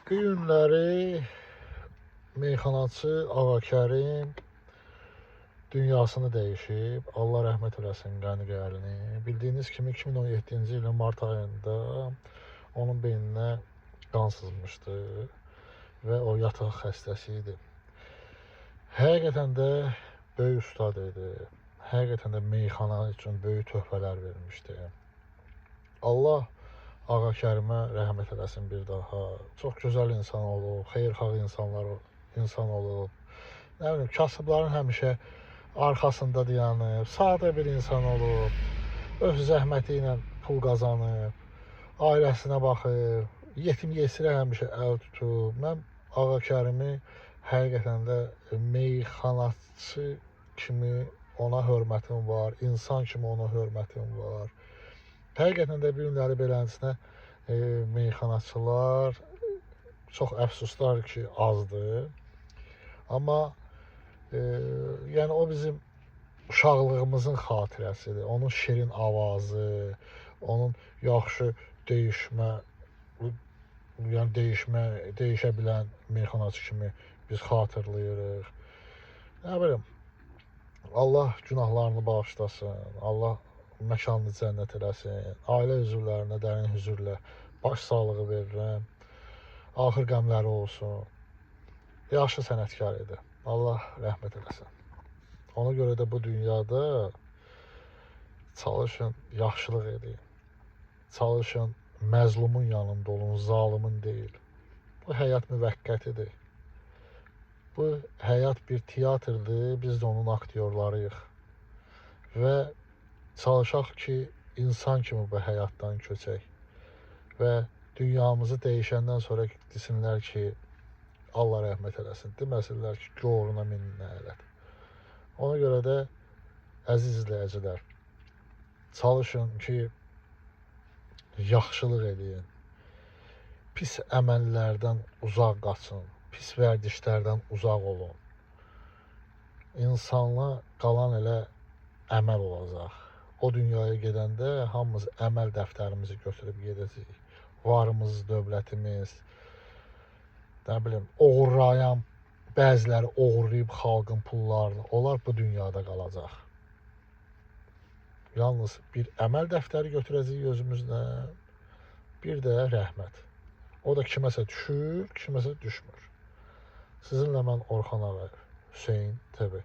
Bu günləri meyxanaçı Ağa Kərim dünyasını dəyişib. Allah rəhmət eləsin qəni qərini. Bildiyiniz kimi 2017-ci ilin mart ayında onun beyninə qan sızmışdı və o yataq xəstəsi idi. Həqiqətən də böyük ustad idi. Həqiqətən də meyxana üçün böyük töhfələr vermişdi. Allah Ağa Kərimə rəhmət eləsin bir daha. Çox gözəl insan olub, xeyirxah insan olub. Nə bilim, kasıbların həmişə arxasında dayanıb, sadə bir insan olub, öz zəhməti ilə pul qazanıb, ailəsinə baxıb, yetim yesirə həmişə əl tutub. Mən Ağa Kərimi həqiqətən də meyxanaçı kimi ona hörmətim var, insan kimi ona hörmətim var. Həqiqətən də bu günləri beləsinə meyxanaçılar çox əfsuslar ki, azdır. Amma yəni o bizim uşaqlığımızın xatirəsidir. Onun şirin avazı, onun yaxşı dəyişə bilən meyxanaçı kimi biz xatırlayırıq. Nə bilim, Allah günahlarını bağışlasın, Allah məkanını cənnət eləsin, ailə üzvlərinə dərin hüzurla baş sağlığı verirəm, axır qəmləri olsun. Yaxşı sənətkar idi, Allah rəhmət eləsin. Ona görə də bu dünyada çalışın, yaxşılıq edin, çalışın, məzlumun yanında olun, zalimin deyil. Bu həyat müvəqqətidir. Bu həyat bir teatrdır, biz də onun aktyorlarıyıq. Və çalışaq ki, insan kimi bu həyatdan köçək və dünyamızı dəyişəndən sonra desinlər ki, Allah rəhmət eləsin, deməsinlər ki, goruna min nələt. Ona görə də, əziz izləyicilər, çalışın ki, yaxşılıq edin, pis əməllərdən uzaq qaçın, pis vərdişlərdən uzaq olun. İnsanla qalan elə əməl olacaq. O dünyaya gedəndə hamımız əməl dəftərimizi götürüb gedəcəyik. Varımız, dövlətimiz, nə bilim, oğurlayan, bəziləri oğurlayıb xalqın pullarını, onlar bu dünyada qalacaq. Yalnız bir əməl dəftəri götürəcəyik özümüzlə, bir də rəhmət. O da kiməsə düşür, kiməsə düşmür. Sizinlə mən Orxan Ağayev, Hüseyn TV.